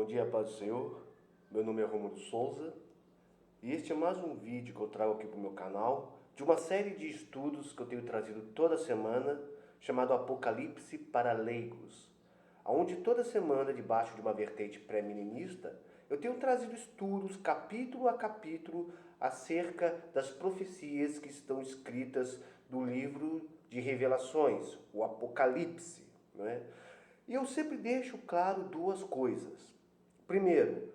Bom dia, paz do Senhor. Meu nome é Romulo Souza e este é mais um vídeo que eu trago aqui para o meu canal de uma série de estudos que eu tenho trazido toda semana, chamado Apocalipse para Leigos, onde toda semana, debaixo de uma vertente pré-milenista, eu tenho trazido estudos, capítulo a capítulo, acerca das profecias que estão escritas no livro de Revelações, o Apocalipse, não é? E eu sempre deixo claro duas coisas. Primeiro,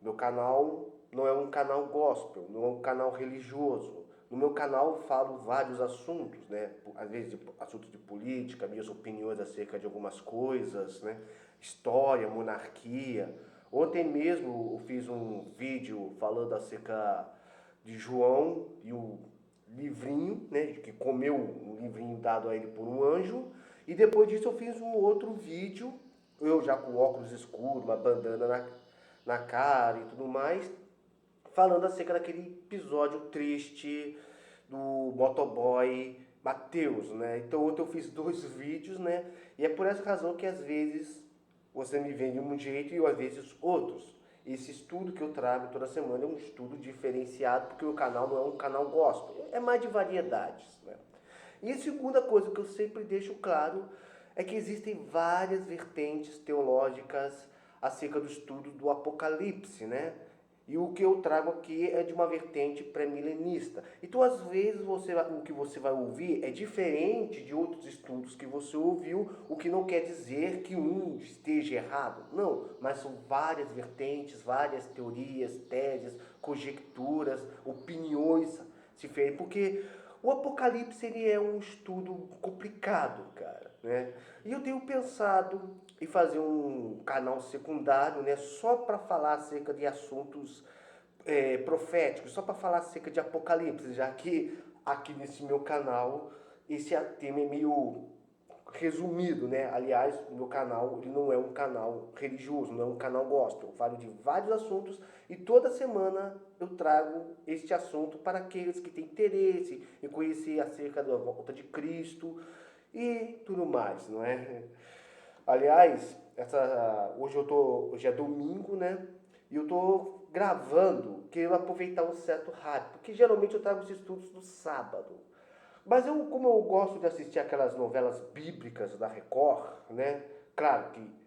meu canal não é um canal gospel, não é um canal religioso. No meu canal eu falo vários assuntos, né? Às vezes assuntos de política, minhas opiniões acerca de algumas coisas, né? História, monarquia. Ontem mesmo eu fiz um vídeo falando acerca de João e o livrinho, né? Que comeu um livrinho dado a ele por um anjo. E depois disso eu fiz um outro vídeo, eu já com óculos escuros, uma bandana na cara e tudo mais, falando acerca daquele episódio triste do motoboy Mateus, né? Então ontem eu fiz dois vídeos, né? E é por essa razão que às vezes você me vê de um jeito e às vezes outros. Esse estudo que eu trago toda semana é um estudo diferenciado, porque o canal não é um canal gospel, é mais de variedades, né? E a segunda coisa que eu sempre deixo claro é que existem várias vertentes teológicas acerca do estudo do Apocalipse, né? E o que eu trago aqui é de uma vertente pré-milenista. Então, às vezes, o que você vai ouvir é diferente de outros estudos que você ouviu, o que não quer dizer que um esteja errado. Não, mas são várias vertentes, várias teorias, teses, conjecturas, opiniões se fez, porque o Apocalipse ele é um estudo complicado, cara, né? E eu tenho pensado em fazer um canal secundário, né, só para falar acerca de assuntos proféticos, só para falar acerca de Apocalipse, já que aqui nesse meu canal esse tema é meio resumido, né? Aliás, o meu canal ele não é um canal religioso, não é um canal gospel. Eu falo de vários assuntos e toda semana eu trago este assunto para aqueles que têm interesse em conhecer acerca da volta de Cristo e tudo mais, não é? Aliás, hoje é domingo, né? E eu tô gravando, querendo aproveitar um certo hype, porque geralmente eu trago os estudos no sábado. Mas como eu gosto de assistir aquelas novelas bíblicas da Record, né? Claro que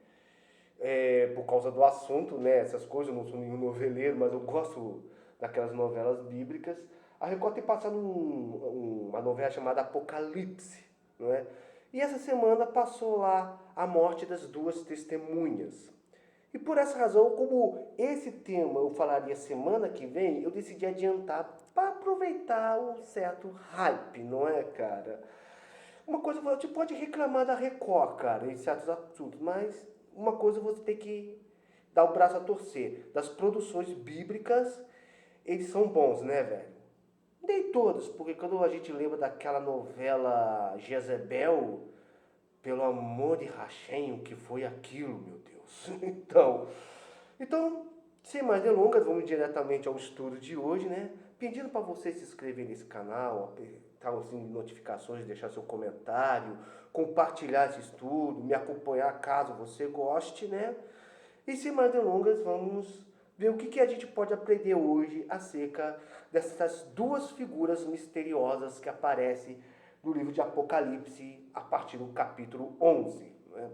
por causa do assunto, né? Essas coisas, eu não sou nenhum noveleiro, mas eu gosto daquelas novelas bíblicas. A Record tem passado uma novela chamada Apocalipse, não é? E essa semana passou lá a morte das duas testemunhas. E por essa razão, como esse tema eu falaria semana que vem, eu decidi adiantar para aproveitar um certo hype, não é, cara? Uma coisa, você pode reclamar da Record, cara, em certos assuntos, mas uma coisa você tem que dar o braço a torcer. Das produções bíblicas, eles são bons, né, velho? Nem todos, porque quando a gente lembra daquela novela Jezebel, pelo amor de Hashem, o que foi aquilo, meu Deus? Então, sem mais delongas, vamos diretamente ao estudo de hoje, né? Pedindo para você se inscrever nesse canal, apertar o sininho de notificações, deixar seu comentário, compartilhar esse estudo, me acompanhar caso você goste, né? E sem mais delongas, vamos ver o que a gente pode aprender hoje acerca dessas duas figuras misteriosas que aparecem no livro de Apocalipse a partir do capítulo 11, né?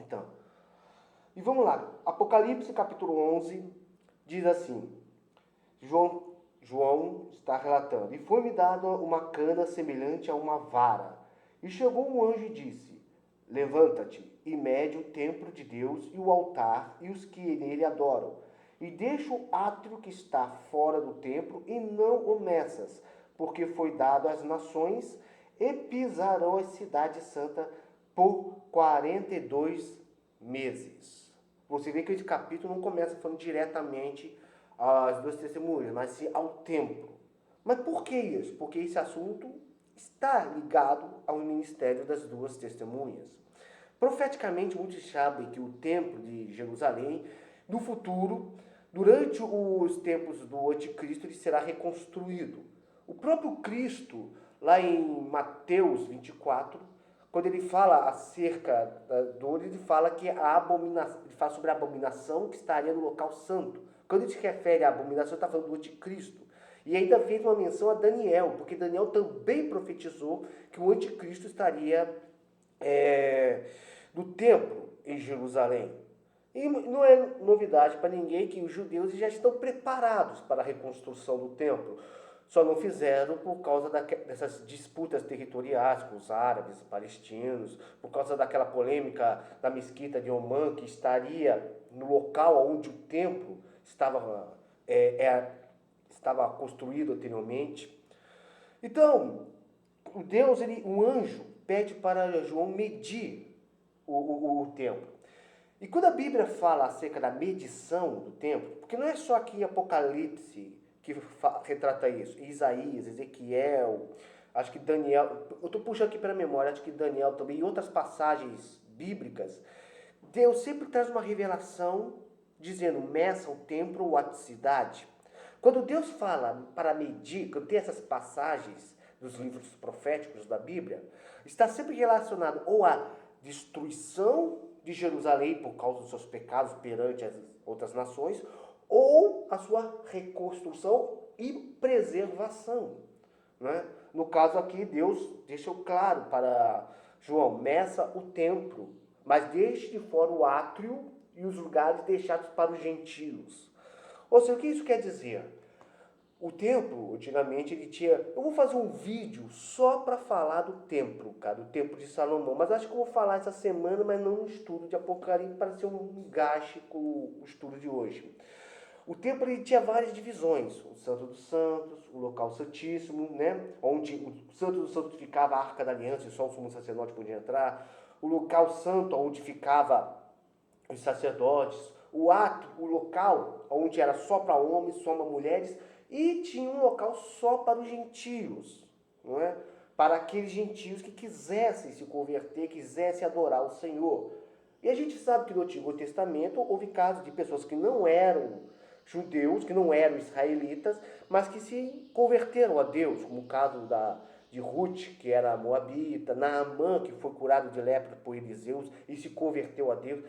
Então, e vamos lá, Apocalipse capítulo 11 diz assim, João está relatando, e foi-me dada uma cana semelhante a uma vara, e chegou um anjo e disse, levanta-te e mede o templo de Deus e o altar e os que nele adoram, e deixa o átrio que está fora do templo e não o meças, porque foi dado às nações e pisarão a cidade santa por 42 meses. Você vê que esse capítulo não começa falando diretamente às duas testemunhas, mas sim ao templo. Mas por que isso? Porque esse assunto está ligado ao ministério das duas testemunhas. Profeticamente, muitos sabem que o templo de Jerusalém, no futuro, durante os tempos do anticristo, ele será reconstruído. O próprio Cristo, lá em Mateus 24, quando ele fala acerca da dor, ele fala que a abominação, ele fala sobre a abominação que estaria no local santo. Quando ele se refere à abominação, ele está falando do anticristo. E ainda fez uma menção a Daniel, porque Daniel também profetizou que o anticristo estaria no templo em Jerusalém. E não é novidade para ninguém que os judeus já estão preparados para a reconstrução do templo. Só não fizeram por causa dessas disputas territoriais com os árabes, os palestinos, por causa daquela polêmica da mesquita de Omã, que estaria no local onde o templo estava construído anteriormente. Então, um anjo pede para João medir o templo. E quando a Bíblia fala acerca da medição do templo, porque não é só aqui em Apocalipse que retrata isso, Isaías, Ezequiel, acho que Daniel, eu estou puxando aqui pela memória, acho que Daniel também, e outras passagens bíblicas, Deus sempre traz uma revelação dizendo, meça o templo ou a cidade. Quando Deus fala para medir, quando tem essas passagens dos livros proféticos da Bíblia, está sempre relacionado ou à destruição de Jerusalém por causa dos seus pecados perante as outras nações, ou a sua reconstrução e preservação. Né? No caso aqui, Deus deixou claro para João, meça o templo, mas deixe de fora o átrio e os lugares deixados para os gentios. Ou seja, o que isso quer dizer? O templo, antigamente, ele tinha... Eu vou fazer um vídeo só para falar do templo, cara, do templo de Salomão. Mas acho que eu vou falar essa semana, mas não no estudo de Apocalipse, para ser um engaste com o estudo de hoje. O templo ele tinha várias divisões. O Santo dos Santos, o local santíssimo, né? Onde o Santo dos Santos ficava a Arca da Aliança e só o sumo sacerdote podia entrar. O local santo, onde ficava os sacerdotes. O local onde era só para homens, só para mulheres. E tinha um local só para os gentios, não é? Para aqueles gentios que quisessem se converter, quisessem adorar o Senhor. E a gente sabe que no Antigo Testamento houve casos de pessoas que não eram judeus, que não eram israelitas, mas que se converteram a Deus, como o caso de Ruth, que era moabita, Naamã, que foi curado de lepra por Eliseus e se converteu a Deus.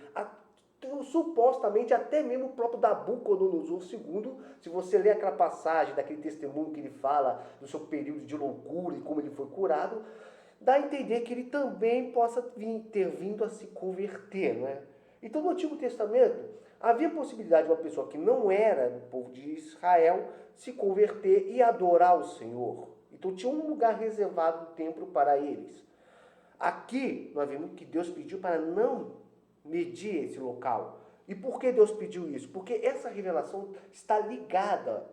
Supostamente até mesmo o próprio Nabucodonosor II, se você ler aquela passagem daquele testemunho que ele fala do seu período de loucura e como ele foi curado, dá a entender que ele também possa ter vindo a se converter, né? Então no Antigo Testamento havia a possibilidade de uma pessoa que não era do povo de Israel se converter e adorar o Senhor. Então tinha um lugar reservado no templo para eles. Aqui nós vemos que Deus pediu para não medir esse local. E por que Deus pediu isso? Porque essa revelação está ligada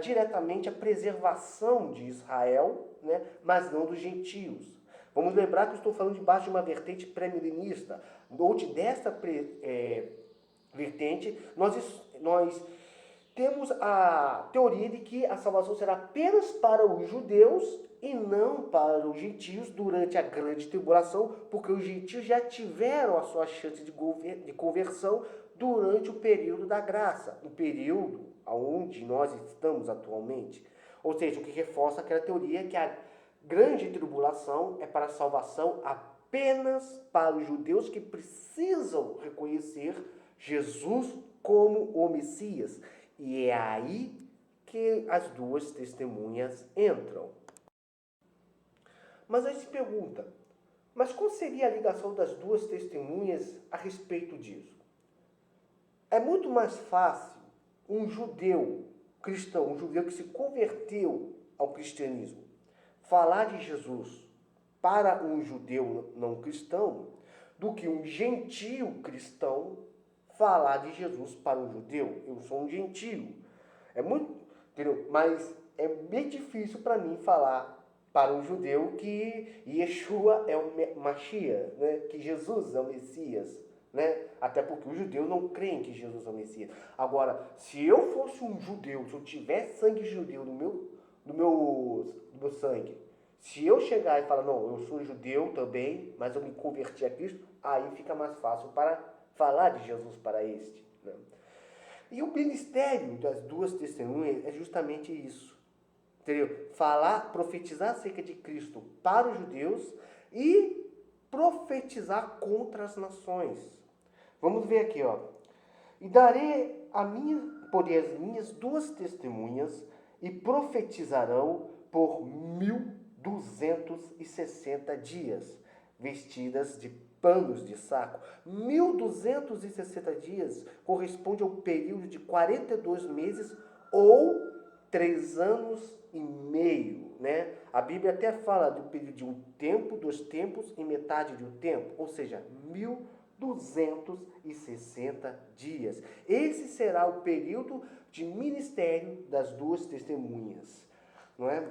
diretamente à preservação de Israel, né, mas não dos gentios. Vamos lembrar que eu estou falando debaixo de uma vertente pré-milenista, onde desta vertente nós temos a teoria de que a salvação será apenas para os judeus e não para os gentios durante a grande tribulação, porque os gentios já tiveram a sua chance de conversão durante o período da graça, o período onde nós estamos atualmente. Ou seja, o que reforça aquela teoria que a grande tribulação é para a salvação apenas para os judeus que precisam reconhecer Jesus como o Messias. E é aí que as duas testemunhas entram. Mas aí se pergunta, mas qual seria a ligação das duas testemunhas a respeito disso? É muito mais fácil um judeu cristão, um judeu que se converteu ao cristianismo, falar de Jesus para um judeu não cristão, do que um gentio cristão falar de Jesus para um judeu. Eu sou um gentio. É muito, entendeu? Mas é bem difícil para mim falar para um judeu que Yeshua é o Mashiach, né? Que Jesus é o Messias, né? Até porque os judeus não creem que Jesus é o Messias. Agora, se eu fosse um judeu, se eu tivesse sangue judeu no meu sangue, se eu chegar e falar, não, eu sou judeu também, mas eu me converti a Cristo, aí fica mais fácil para falar de Jesus para este, né? E o ministério das duas testemunhas é justamente isso. Entendeu? Falar, profetizar acerca de Cristo para os judeus e profetizar contra as nações. Vamos ver aqui, ó. E darei poder as minhas duas testemunhas e profetizarão por 1260 dias, vestidas de panos de saco. 1260 dias corresponde ao período de 42 meses ou 3 anos e meio, né? A Bíblia até fala do período de um tempo, 2 tempos e metade de um tempo, ou seja, 1260 dias. Esse será o período de ministério das duas testemunhas, não é?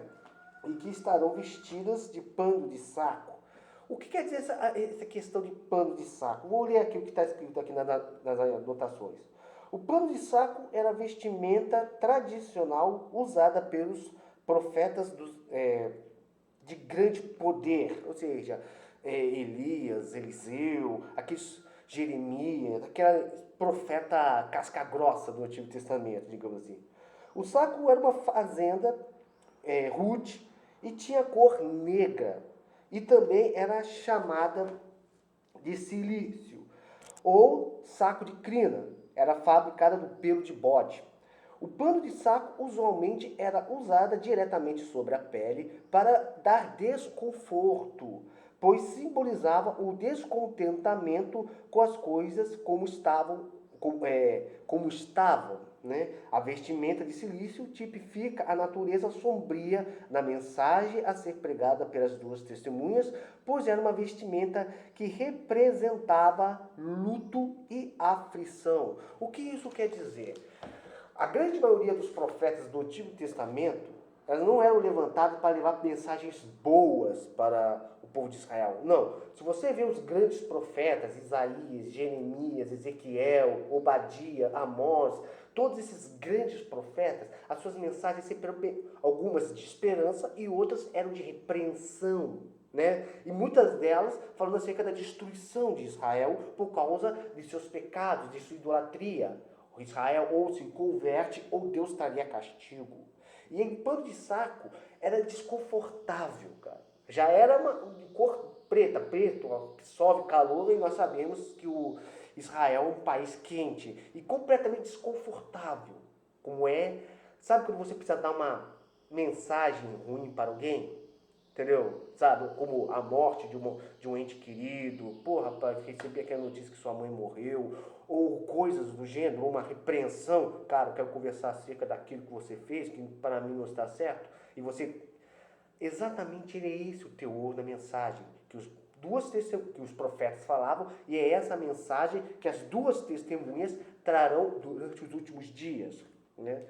E que estarão vestidas de pano de saco. O que quer dizer essa questão de pano de saco? Vou ler aqui o que está escrito aqui nas anotações. O pano de saco era a vestimenta tradicional usada pelos profetas de grande poder, ou seja, Elias, Eliseu, aqueles Jeremias, aquele profeta casca grossa do Antigo Testamento, digamos assim. O saco era uma fazenda rude e tinha cor negra e também era chamada de silício ou saco de crina. Era fabricada do pelo de bode. O pano de saco usualmente era usado diretamente sobre a pele para dar desconforto, pois simbolizava o descontentamento com as coisas como estavam, né? A vestimenta de silício tipifica a natureza sombria da mensagem a ser pregada pelas duas testemunhas, pois era uma vestimenta que representava luto e aflição. O que isso quer dizer? A grande maioria dos profetas do Antigo Testamento, elas não eram levantadas para levar mensagens boas para o povo de Israel. Não. Se você vê os grandes profetas, Isaías, Jeremias, Ezequiel, Obadia, Amós, todos esses grandes profetas, as suas mensagens sempre eram algumas de esperança e outras eram de repreensão, né? E muitas delas falando acerca da destruição de Israel por causa de seus pecados, de sua idolatria. Israel ou se converte ou Deus estaria castigo. E em pano de saco era desconfortável, cara. Já era de cor preta, preto, absorve calor e nós sabemos que o Israel é um país quente e completamente desconfortável. Como é, sabe quando você precisa dar uma mensagem ruim para alguém? Entendeu? Sabe? Como a morte de um ente querido. Pô, rapaz, recebi aquela notícia que sua mãe morreu. Ou coisas do gênero, ou uma repreensão. Cara, eu quero conversar acerca daquilo que você fez, que para mim não está certo. E você... Exatamente é esse o teor da mensagem que os profetas falavam. E é essa mensagem que as duas testemunhas trarão durante os últimos dias, né?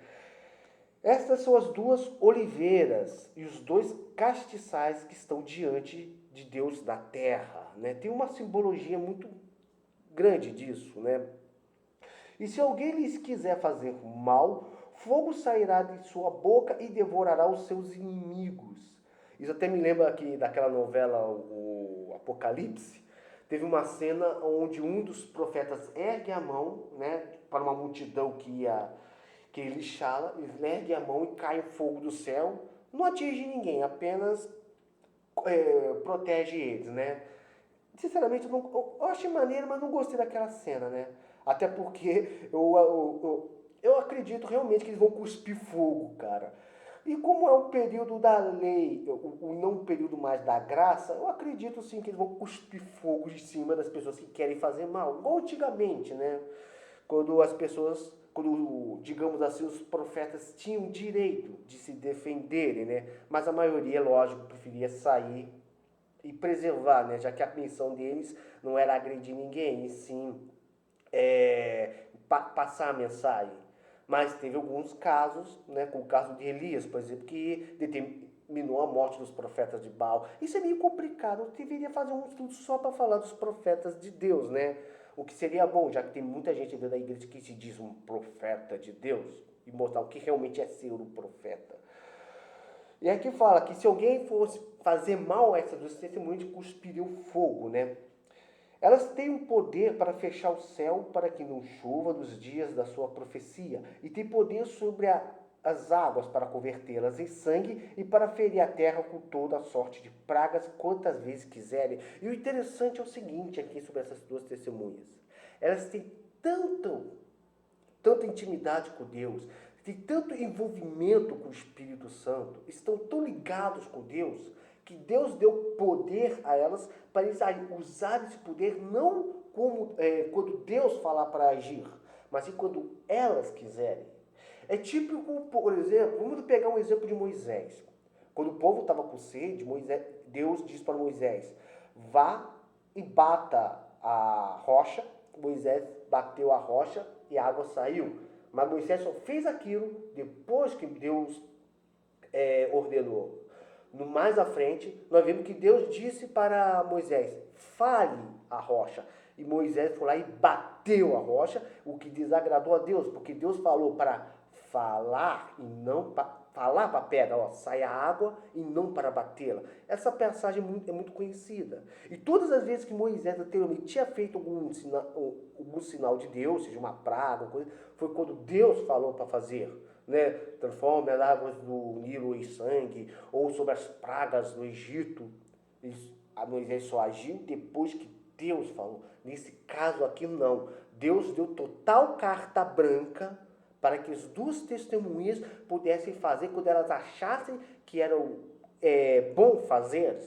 Estas são as duas oliveiras e os dois castiçais que estão diante de Deus da terra, né? Tem uma simbologia muito grande disso, né? E se alguém lhes quiser fazer mal, fogo sairá de sua boca e devorará os seus inimigos. Isso até me lembra aqui daquela novela, o Apocalipse. Teve uma cena onde um dos profetas ergue a mão, né, para uma multidão que ele chala, ele ergue a mão e cai o fogo do céu. Não atinge ninguém, apenas protege eles, né? Sinceramente, eu achei maneiro, mas não gostei daquela cena, né? Até porque eu acredito realmente que eles vão cuspir fogo, cara. E como é o período da lei, o não período mais da graça, eu acredito sim que eles vão cuspir fogo de cima das pessoas que querem fazer mal. Igual antigamente, né? Quando, digamos assim, os profetas tinham direito de se defenderem, né? Mas a maioria, lógico, preferia sair e preservar, né? Já que a missão deles não era agredir ninguém, e sim passar a mensagem. Mas teve alguns casos, né? Como o caso de Elias, por exemplo, que determinou a morte dos profetas de Baal. Isso é meio complicado. Eu deveria fazer um estudo só para falar dos profetas de Deus, né? O que seria bom, já que tem muita gente dentro da igreja que se diz um profeta de Deus, e mostrar o que realmente é ser um profeta. E aqui fala que se alguém fosse fazer mal a essas duas testemunhas, cuspiriam fogo, né? Elas têm um poder para fechar o céu para que não chova nos dias da sua profecia. E tem poder sobre as águas para convertê-las em sangue e para ferir a terra com toda a sorte de pragas quantas vezes quiserem. E o interessante é o seguinte aqui sobre essas duas testemunhas. Elas têm tanta intimidade com Deus, têm tanto envolvimento com o Espírito Santo, estão tão ligados com Deus, que Deus deu poder a elas para eles usar esse poder não como quando Deus falar para agir, mas sim quando elas quiserem. É típico, por exemplo, vamos pegar um exemplo de Moisés. Quando o povo estava com sede, Deus diz para Moisés, vá e bata a rocha. Moisés bateu a rocha e a água saiu. Mas Moisés só fez aquilo depois que Deus ordenou. No mais à frente, nós vemos que Deus disse para Moisés, fale a rocha. E Moisés foi lá e bateu a rocha, o que desagradou a Deus, porque Deus falou para falar e não para falar para a pedra, sai a água e não para batê-la. Essa passagem é muito conhecida. E todas as vezes que Moisés anteriormente tinha feito algum sinal de Deus, seja uma praga, coisa, foi quando Deus falou para fazer. Né? Transforme as águas do Nilo em sangue, ou sobre as pragas no Egito. Moisés só agiu depois que Deus falou. Nesse caso aqui não. Deus deu total carta branca para que as duas testemunhas pudessem fazer quando elas achassem que era bom fazer,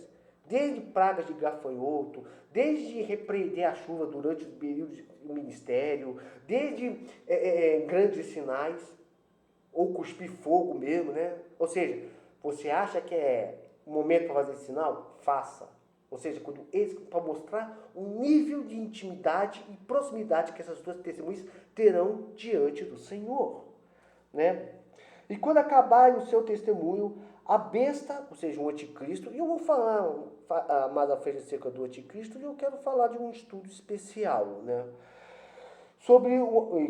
desde pragas de gafanhoto, desde repreender a chuva durante os períodos do ministério, desde grandes sinais, ou cuspir fogo mesmo, né? Ou seja, você acha que é o momento para fazer sinal? Faça. Ou seja, para mostrar o nível de intimidade e proximidade que essas duas testemunhas terão diante do Senhor. Né? E quando acabarem o seu testemunho, a besta, ou seja, o anticristo, e eu vou falar mais à frente acerca do anticristo, e eu quero falar de um estudo especial, né?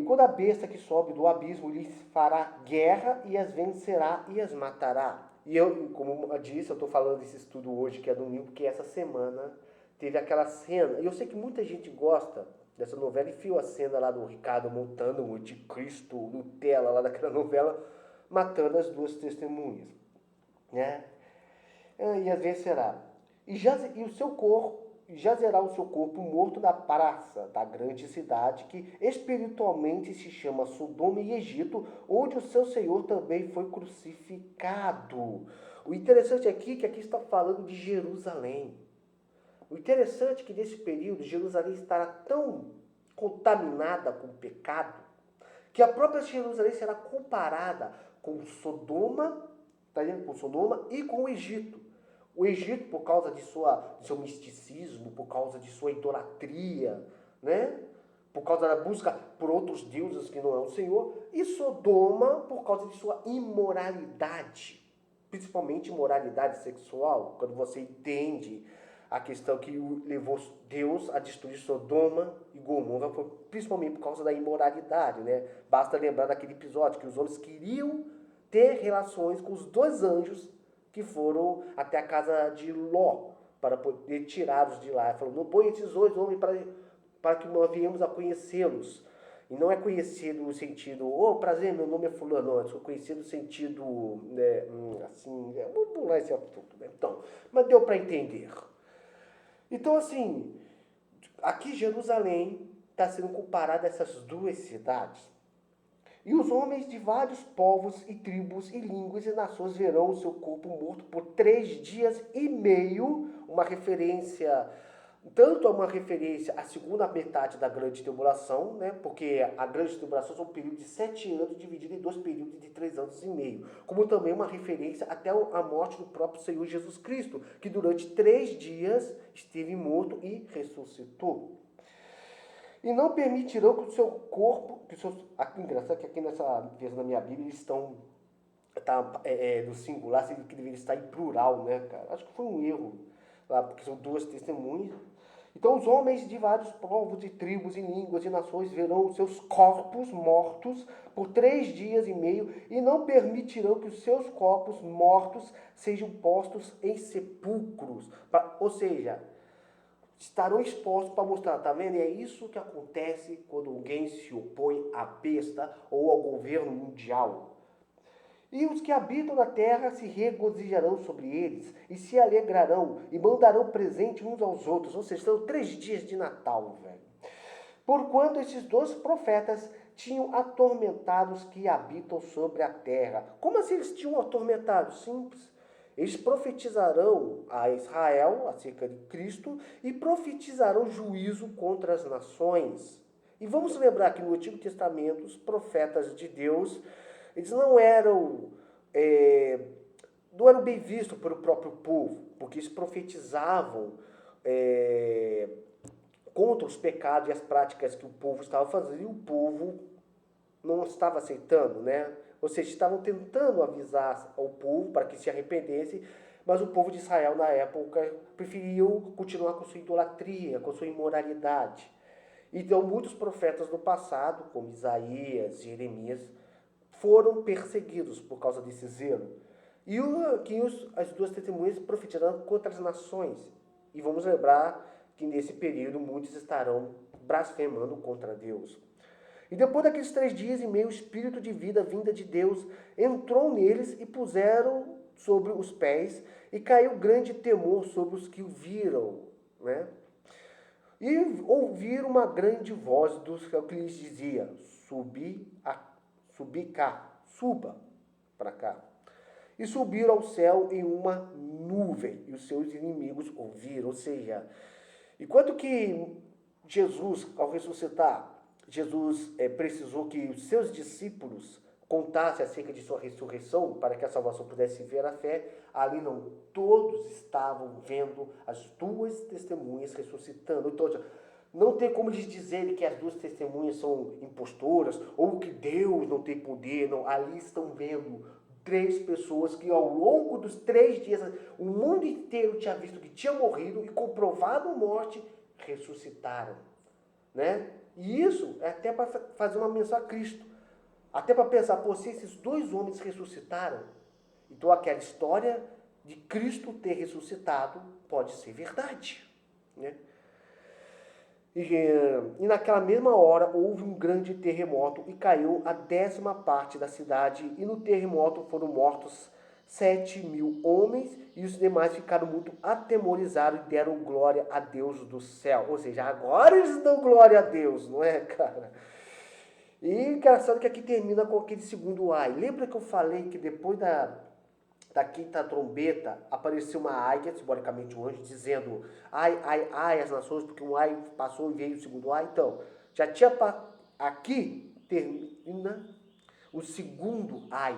Quando a besta que sobe do abismo lhes fará guerra e as vencerá e as matará. E eu, como eu disse, eu estou falando desse estudo hoje, que é domingo, porque essa semana teve aquela cena, e eu sei que muita gente gosta dessa novela, e viu a cena lá do Ricardo montando o anticristo, Nutella, lá daquela novela, matando as duas testemunhas. Né? E as vencerá. E o seu corpo, jazerá o seu corpo morto na praça da grande cidade, que espiritualmente se chama Sodoma e Egito, onde o seu Senhor também foi crucificado. O interessante aqui é que aqui está falando de Jerusalém. O interessante é que nesse período Jerusalém estará tão contaminada com o pecado, que a própria Jerusalém será comparada com Sodoma, tá vendo? Com Sodoma e com o Egito. O Egito, por causa de seu misticismo, por causa de sua idolatria, né? Por causa da busca por outros deuses que não é o Senhor, e Sodoma por causa de sua imoralidade, principalmente imoralidade sexual, quando você entende a questão que levou Deus a destruir Sodoma e Gomorra foi principalmente por causa da imoralidade, né? Basta lembrar daquele episódio que os homens queriam ter relações com os dois anjos que foram até a casa de Ló, para poder tirá-los de lá. Ele falou, não põe esses dois homens para que nós viemos a conhecê-los. E não é conhecido no sentido, prazer, meu nome é fulano, não, é conhecido no sentido, né, assim, vamos pular esse assunto, né? Então, mas deu para entender. Então, assim, aqui Jerusalém está sendo comparada a essas duas cidades. E os homens de vários povos e tribos e línguas e nações verão o seu corpo morto por 3 dias e meio, uma referência, tanto a uma referência à segunda metade da grande tribulação, né? Porque a grande tribulação é um período de 7 anos dividido em 2 períodos de 3 anos e meio, como também uma referência até a morte do próprio Senhor Jesus Cristo, que durante 3 dias esteve morto e ressuscitou. E não permitirão que o seu corpo, aqui engraçado que aqui nessa vez na minha Bíblia eles estão no singular, sendo que deveria estar em plural, né, cara? Acho que foi um erro lá, porque são duas testemunhas. Então os homens de vários povos e tribos e línguas e nações verão os seus corpos mortos por 3 dias e meio e não permitirão que os seus corpos mortos sejam postos em sepulcros. Ou seja, estarão expostos para mostrar, tá vendo? E é isso que acontece quando alguém se opõe à besta ou ao governo mundial. E os que habitam na terra se regozijarão sobre eles, e se alegrarão, e mandarão presente uns aos outros. Ou seja, são 3 dias de Natal, velho. Porquanto esses 2 profetas tinham atormentado os que habitam sobre a terra. Como assim eles tinham atormentado? Simples. Eles profetizarão a Israel acerca de Cristo e profetizarão juízo contra as nações. E vamos lembrar que no Antigo Testamento os profetas de Deus, eles não eram bem vistos pelo próprio povo, porque eles profetizavam é, contra os pecados e as práticas que o povo estava fazendo, e o povo não estava aceitando, né? Ou seja, estavam tentando avisar ao povo para que se arrependesse, mas o povo de Israel na época preferiu continuar com sua idolatria, com sua imoralidade. Então muitos profetas do passado, como Isaías, Jeremias, foram perseguidos por causa desse zelo. E as 2 testemunhas profetizaram contra as nações. E vamos lembrar que nesse período muitos estarão blasfemando contra Deus. E depois daqueles 3 dias e meio, o espírito de vida vinda de Deus entrou neles e puseram sobre os pés, e caiu grande temor sobre os que o viram, né? E ouviram uma grande voz que lhes dizia: subi cá, suba para cá. E subiram ao céu em uma nuvem, e os seus inimigos ouviram. Ou seja, enquanto que Jesus, ao ressuscitar, Jesus precisou que os seus discípulos contassem acerca de sua ressurreição para que a salvação pudesse vir à fé, ali não, todos estavam vendo as 2 testemunhas ressuscitando. Então, não tem como eles dizerem que as 2 testemunhas são impostoras ou que Deus não tem poder, não. Ali estão vendo 3 pessoas que ao longo dos 3 dias, o mundo inteiro tinha visto que tinha morrido e comprovado a morte, ressuscitaram, né? E isso é até para fazer uma menção a Cristo. Até para pensar, pô, se esses 2 homens ressuscitaram, então aquela história de Cristo ter ressuscitado pode ser verdade, né? E naquela mesma hora houve um grande terremoto e caiu a 10ª parte da cidade, e no terremoto foram mortos 7.000 homens, e os demais ficaram muito atemorizados e deram glória a Deus do céu. Ou seja, agora eles dão glória a Deus, não é, cara? E engraçado que aqui termina com aquele segundo ai. Lembra que eu falei que depois da quinta trombeta apareceu uma águia, simbolicamente um anjo, dizendo: ai, ai, ai, as nações, porque um ai passou e veio o segundo ai. Então, já tinha aqui termina o segundo ai.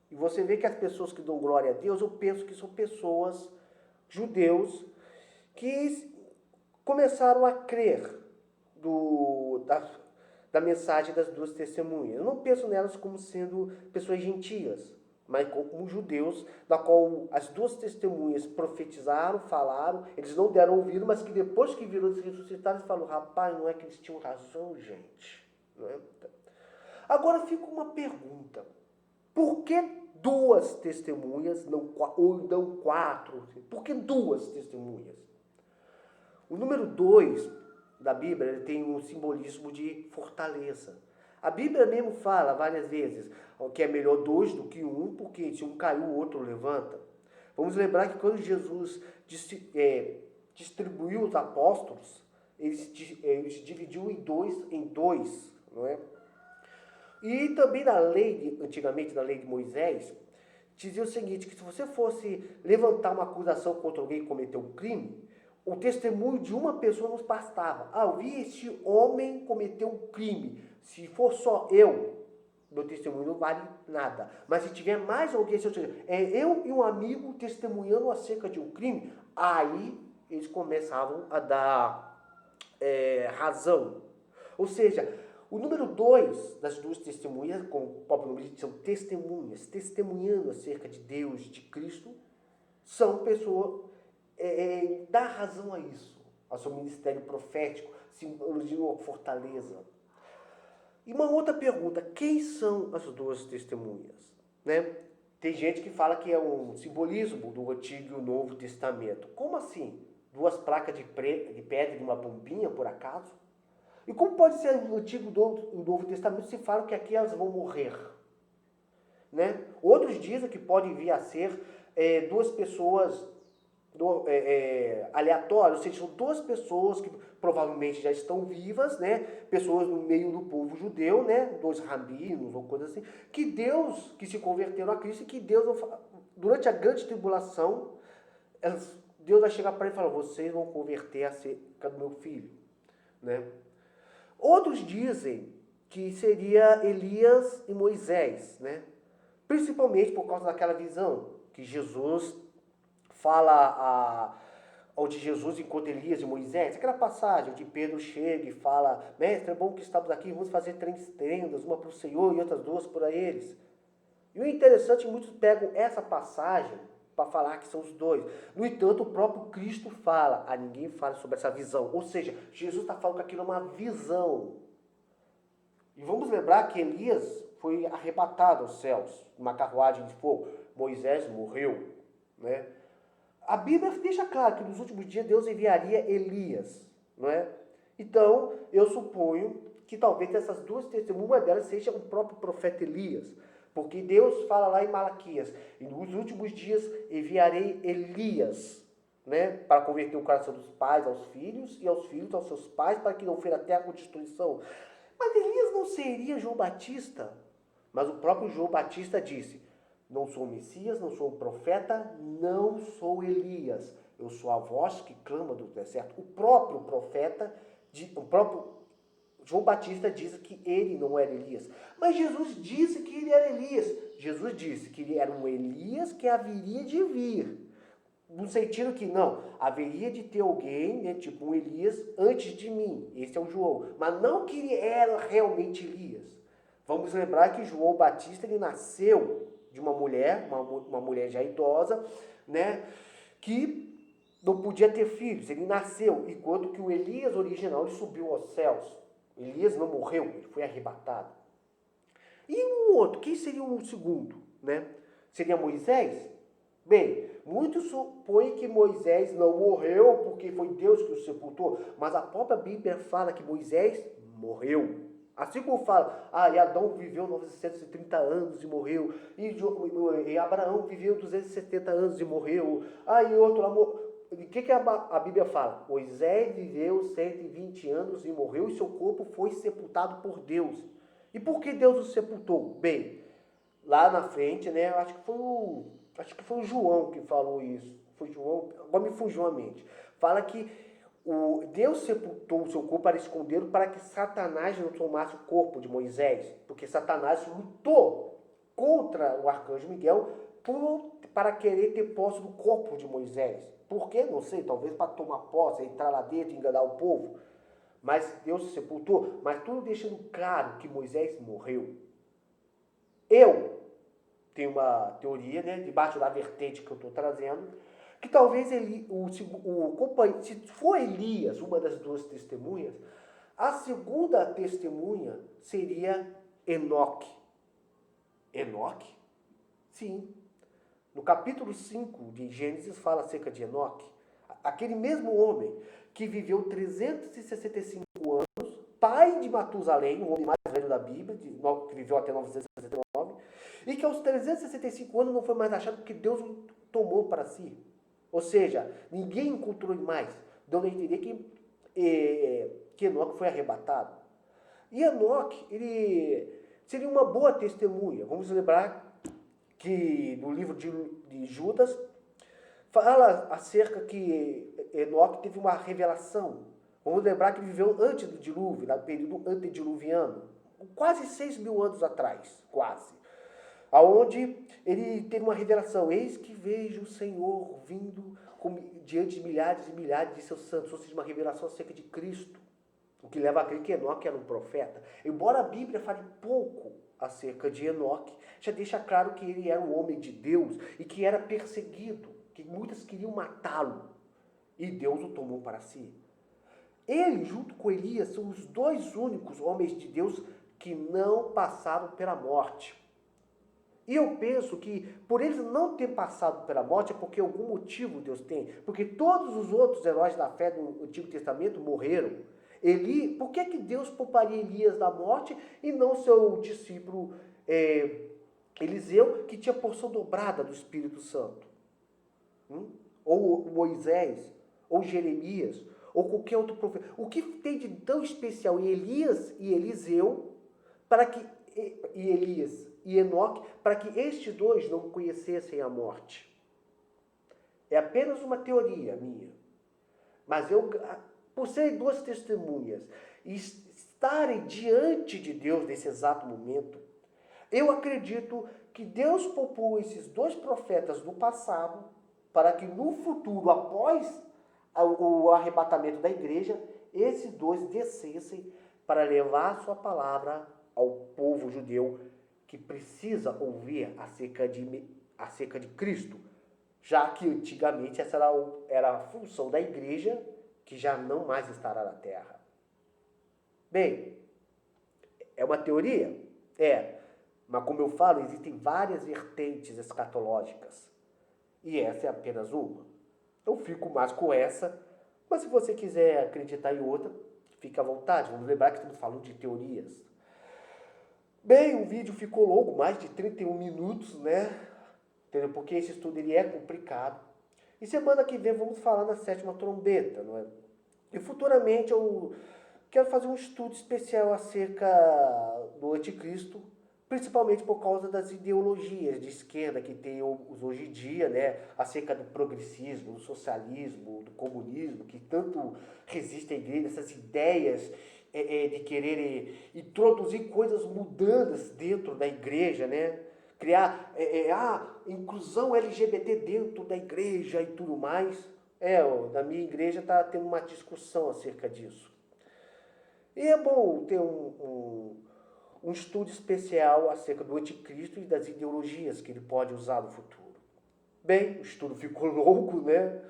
E você vê que as pessoas que dão glória a Deus, eu penso que são pessoas, judeus, que começaram a crer da mensagem das 2 testemunhas. Eu não penso nelas como sendo pessoas gentias, mas como judeus, da qual as 2 testemunhas profetizaram, falaram, eles não deram ouvido, mas que depois que viram eles ressuscitaram, eles falaram: rapaz, não é que eles tinham razão, gente? Não é? Agora fica uma pergunta: por que 2 testemunhas, ou não 4? Por que 2 testemunhas? O número 2 da Bíblia, ele tem um simbolismo de fortaleza. A Bíblia mesmo fala várias vezes que é melhor 2 do que 1, porque se um caiu, o outro levanta. Vamos lembrar que quando Jesus distribuiu os apóstolos, eles dividiu em dois, não é? E também na lei, antigamente na lei de Moisés, dizia o seguinte, que se você fosse levantar uma acusação contra alguém que cometeu um crime, o testemunho de uma pessoa não bastava. Ah, eu vi este homem cometer um crime. Se for só eu, meu testemunho não vale nada. Mas se tiver mais alguém, se eu e um amigo testemunhando acerca de um crime, aí eles começavam a dar razão. Ou seja, o número 2 das 2 testemunhas, como o próprio nome diz, são testemunhas, testemunhando acerca de Deus, de Cristo, são pessoas, dá razão a isso, ao seu ministério profético, simboliza a fortaleza. E uma outra pergunta: quem são as 2 testemunhas? Né? Tem gente que fala que é um simbolismo do Antigo e o Novo Testamento. Como assim? 2 placas de pedra e uma bombinha, por acaso? E como pode ser o Antigo e o Novo Testamento se falam que aqui elas vão morrer? né? Outros dizem que pode vir a ser duas pessoas aleatórias, ou seja, são duas pessoas que provavelmente já estão vivas, né? Pessoas no meio do povo judeu, né? Dois rabinos ou coisa assim, que se converteram a Cristo e que Deus, durante a grande tribulação, Deus vai chegar para ele e falar: vocês vão converter acerca do meu filho, né? Outros dizem que seria Elias e Moisés, né? Principalmente por causa daquela visão que Jesus fala, onde Jesus encontra Elias e Moisés, aquela passagem onde Pedro chega e fala: mestre, é bom que estamos aqui, vamos fazer 3 tendas, uma para o Senhor e outras 2 para eles. E o interessante é que muitos pegam essa passagem para falar que são os dois. No entanto, o próprio Cristo fala: a ninguém fala sobre essa visão. Ou seja, Jesus está falando que aquilo é uma visão. E vamos lembrar que Elias foi arrebatado aos céus, numa carruagem de fogo. Moisés morreu, né? A Bíblia deixa claro que nos últimos dias Deus enviaria Elias, não é? Então, eu suponho que talvez essas 2 testemunhas, uma delas seja o próprio profeta Elias. Porque Deus fala lá em Malaquias: e nos últimos dias enviarei Elias, né, para converter o coração dos pais aos filhos e aos filhos aos seus pais, para que não feira a terra com destruição. Mas Elias não seria João Batista? Mas o próprio João Batista disse: não sou o Messias, não sou o profeta, não sou Elias. Eu sou a voz que clama do deserto. O próprio profeta, o próprio João Batista diz que ele não era Elias. Mas Jesus disse que ele era Elias. Jesus disse que ele era um Elias que haveria de vir. No sentido que, não, haveria de ter alguém, né, tipo um Elias, antes de mim. Esse é o João. Mas não que ele era realmente Elias. Vamos lembrar que João Batista, ele nasceu de uma mulher, uma mulher já idosa, né, que não podia ter filhos. Ele nasceu, enquanto que o Elias original, ele subiu aos céus. Elias não morreu, ele foi arrebatado. E um outro, quem seria o segundo, né? Seria Moisés? Bem, muitos supõem que Moisés não morreu porque foi Deus que o sepultou, mas a própria Bíblia fala que Moisés morreu. Assim como fala, e Adão viveu 930 anos e morreu, e Abraão viveu 270 anos e morreu, e outro lá morreu. O que a Bíblia fala? Moisés viveu 120 anos e morreu, e seu corpo foi sepultado por Deus. E por que Deus o sepultou? Bem, lá na frente, né, acho que foi o João que falou isso. Foi João, agora me fugiu a mente. Fala que Deus sepultou o seu corpo para escondê-lo, para que Satanás não tomasse o corpo de Moisés. Porque Satanás lutou contra o arcanjo Miguel para querer ter posse do corpo de Moisés. Por quê? Não sei, talvez para tomar posse, entrar lá dentro e enganar o povo. Mas Deus sepultou, mas tudo deixando claro que Moisés morreu. Eu tenho uma teoria, né, debaixo da vertente que eu estou trazendo, que talvez se for Elias, uma das 2 testemunhas, a segunda testemunha seria Enoque. Enoque? Sim. No capítulo 5 de Gênesis fala acerca de Enoque. Aquele mesmo homem que viveu 365 anos, pai de Matusalém, o homem mais velho da Bíblia, que viveu até 969, e que aos 365 anos não foi mais achado porque Deus o tomou para si. Ou seja, ninguém encontrou ele mais, dando a entender que Enoque foi arrebatado. E Enoque, ele seria uma boa testemunha. Vamos lembrar que no livro de Judas fala acerca que Enoque teve uma revelação. Vamos lembrar que ele viveu antes do dilúvio, no período antediluviano, quase 6.000 anos atrás, quase. Aonde ele teve uma revelação: eis que vejo o Senhor vindo diante de milhares e milhares de seus santos, ou seja, uma revelação acerca de Cristo, o que leva a crer que Enoque era um profeta. Embora a Bíblia fale pouco acerca de Enoque, já deixa claro que ele era um homem de Deus e que era perseguido, que muitos queriam matá-lo, e Deus o tomou para si. Ele, junto com Elias, são os 2 únicos homens de Deus que não passaram pela morte. E eu penso que por eles não ter passado pela morte é porque algum motivo Deus tem. Porque todos os outros heróis da fé do Antigo Testamento morreram. Por que Deus pouparia Elias da morte e não seu discípulo Eliseu que tinha porção dobrada do Espírito Santo. Ou Moisés, ou Jeremias, ou qualquer outro profeta. O que tem de tão especial em Elias e Eliseu, e Elias e Enoque, para que estes dois não conhecessem a morte? É apenas uma teoria minha. Mas por serem duas testemunhas e estarem diante de Deus nesse exato momento, eu acredito que Deus poupou esses dois profetas do passado para que no futuro, após o arrebatamento da igreja, esses dois descessem para levar a sua palavra ao povo judeu que precisa ouvir acerca de Cristo, já que antigamente essa era a função da igreja, que já não mais estará na terra. Bem, é uma teoria? É. Mas como eu falo, existem várias vertentes escatológicas. E essa é apenas uma. Eu fico mais com essa, mas se você quiser acreditar em outra, fique à vontade. Vamos lembrar que estamos falando de teorias. Bem, o vídeo ficou longo, mais de 31 minutos, né? Entendeu? Porque esse estudo ele é complicado. E semana que vem vamos falar da sétima trombeta, não é? E futuramente eu quero fazer um estudo especial acerca do anticristo, principalmente por causa das ideologias de esquerda que tem hoje em dia, né, acerca do progressismo, do socialismo, do comunismo, que tanto resiste à igreja, essas ideias de querer introduzir coisas mudanças dentro da igreja, né, criar inclusão LGBT dentro da igreja e tudo mais. Na minha igreja está tendo uma discussão acerca disso. E é bom ter um estudo especial acerca do anticristo e das ideologias que ele pode usar no futuro. Bem, o estudo ficou longo, né?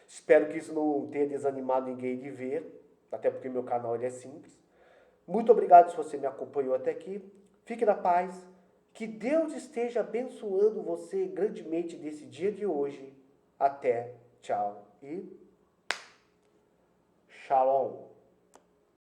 Espero que isso não tenha desanimado ninguém de ver, até porque meu canal ele é simples. Muito obrigado se você me acompanhou até aqui. Fique na paz. Que Deus esteja abençoando você grandemente nesse dia de hoje. Até, tchau e shalom.